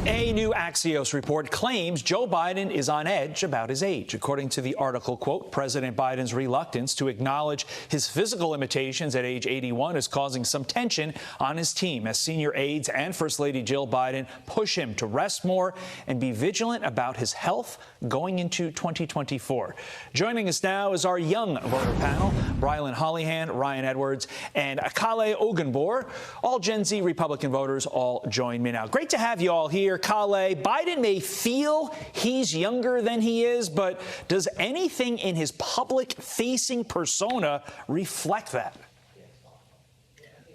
A new Axios report claims Joe Biden is on edge about his age. According to the article, quote, President Biden's reluctance to acknowledge his physical limitations at age 81 is causing some tension on his team as senior aides and First Lady Jill Biden push him to rest more and be vigilant about his health going into 2024. Joining us now is our young voter panel, Brilyn Hollyhand, Ryan Edwards, and Kale Ogunbor. All Gen Z Republican voters all join me now. Great to have you all here. Kale, Biden may feel he's younger than he is, but does anything in his public-facing persona reflect that?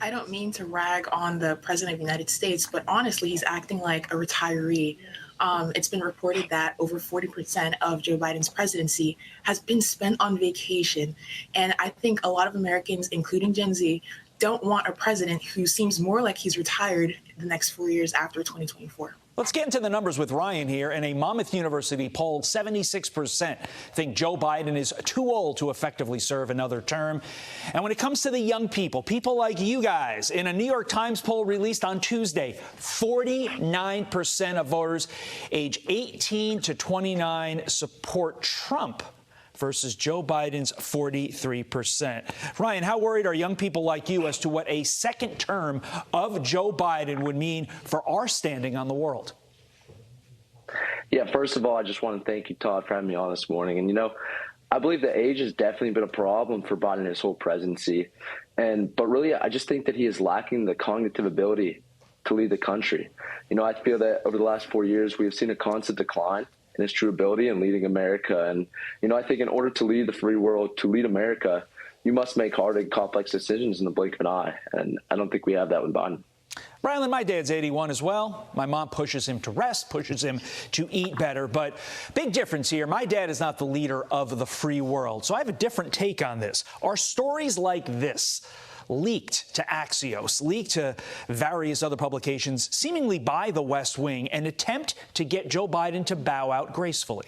I don't mean to rag on the president of the United States, but honestly, he's acting like a retiree. It's been reported that over 40% of Joe Biden's presidency has been spent on vacation. And I think a lot of Americans, including Gen Z, don't want a president who seems more like he's retired the next 4 years after 2024. Let's get into the numbers with Ryan here. In a Monmouth University poll, 76% think Joe Biden is too old to effectively serve another term. And when it comes to the young people, people like you guys, in a New York Times poll released on Tuesday, 49% of voters age 18 to 29 support Trump versus Joe Biden's 43%. Ryan, how worried are young people like you as to what a second term of Joe Biden would mean for our standing on the world? Yeah, first of all, I just want to thank you, Todd, for having me on this morning. And, I believe that age has definitely been a problem for Biden his whole presidency. But really, I just think that he is lacking the cognitive ability to lead the country. I feel that over the last 4 years, we have seen a constant decline in his true ability in leading America. And, I think in order to lead the free world, to lead America, you must make hard and complex decisions in the blink of an eye. And I don't think we have that with Biden. Brilyn, my dad's 81 as well. My mom pushes him to rest, pushes him to eat better. But big difference here. My dad is not the leader of the free world. So I have a different take on this. Are stories like this leaked to Axios, leaked to various other publications, seemingly by the West Wing, an attempt to get Joe Biden to bow out gracefully?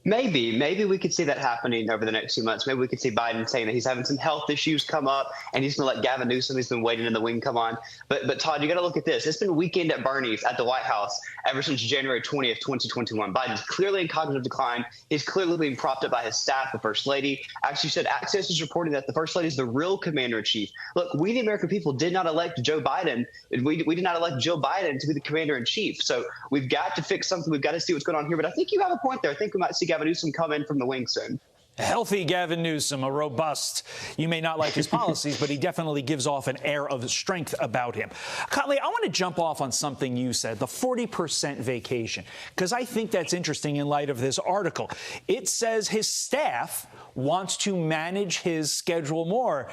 Maybe we could see that happening over the next few months. Maybe we could see Biden saying that he's having some health issues come up and he's going to let Gavin Newsom, who's been waiting in the wing, come on. But Todd, you got to look at this. It's been weekend at Bernie's at the White House ever since January 20th, 2021. Biden's clearly in cognitive decline. He's clearly being propped up by his staff, the First Lady. Actually said Axios is reporting that the First Lady is the real commander-in-chief. Look, we, the American people, did not elect Joe Biden. We did not elect Joe Biden to be the commander-in-chief. So we've got to fix something. We've got to see what's going on here. But I think you have a point there. I think we might see Gavin Newsom come in from the wing soon. Healthy Gavin Newsom, a robust. You may not like his policies, but he definitely gives off an air of strength about him. Kale, I want to jump off on something you said, the 40% vacation, because I think that's interesting in light of this article. It says his staff wants to manage his schedule more.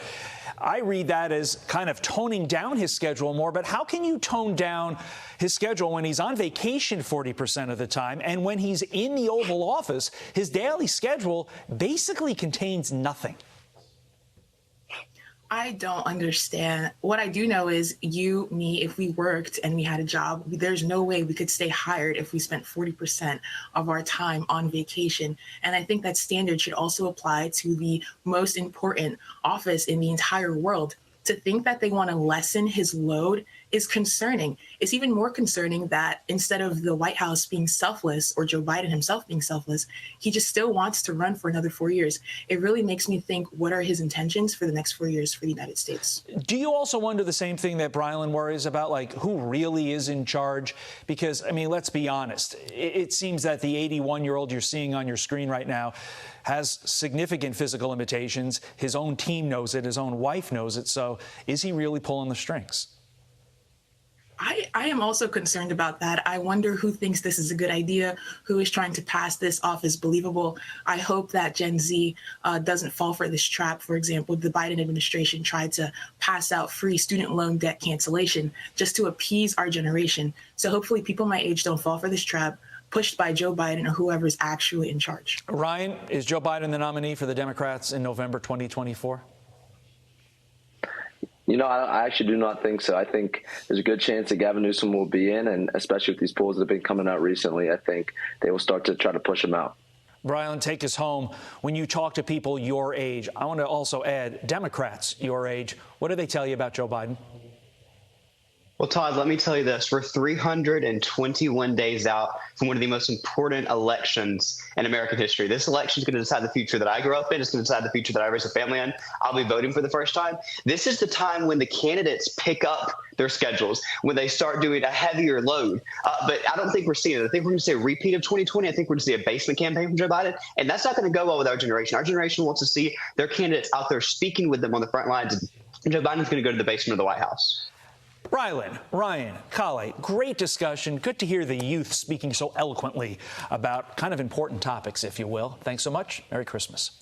I read that as kind of toning down his schedule more, but how can you tone down his schedule when he's on vacation 40% of the time, and when he's in the Oval Office, his daily schedule basically contains nothing? I don't understand. What I do know is you, me, if we worked and we had a job, there's no way we could stay hired if we spent 40% of our time on vacation. And I think that standard should also apply to the most important office in the entire world. To think that they want to lessen his load is concerning. It's even more concerning that instead of the White House being selfless or Joe Biden himself being selfless, he just still wants to run for another 4 years. It really makes me think, what are his intentions for the next 4 years for the United States? Do you also wonder the same thing that Brilyn worries about, like who really is in charge? Because, I mean, let's be honest. It seems that the 81-year-old you're seeing on your screen right now has significant physical limitations. His own team knows it. His own wife knows it. So is he really pulling the strings? I am also concerned about that. I wonder who thinks this is a good idea, who is trying to pass this off as believable. I hope that Gen Z doesn't fall for this trap. For example, the Biden administration tried to pass out free student loan debt cancellation just to appease our generation. So hopefully people my age don't fall for this trap, pushed by Joe Biden or whoever is actually in charge. Ryan, is Joe Biden the nominee for the Democrats in November 2024? I actually do not think so. I think there's a good chance that Gavin Newsom will be in, and especially with these polls that have been coming out recently, I think they will start to try to push him out. Brilyn, take us home. When you talk to people your age, I want to also add Democrats your age. What do they tell you about Joe Biden? Well, Todd, let me tell you this. We're 321 days out from one of the most important elections in American history. This election is going to decide the future that I grew up in. It's going to decide the future that I raise a family in. I'll be voting for the first time. This is the time when the candidates pick up their schedules, when they start doing a heavier load. But I don't think we're seeing it. I think we're going to see a repeat of 2020. I think we're going to see a basement campaign from Joe Biden. And that's not going to go well with our generation. Our generation wants to see their candidates out there speaking with them on the front lines. And Joe Biden's going to go to the basement of the White House. Brilyn, Ryan, Kale, great discussion. Good to hear the youth speaking so eloquently about kind of important topics, if you will. Thanks so much. Merry Christmas.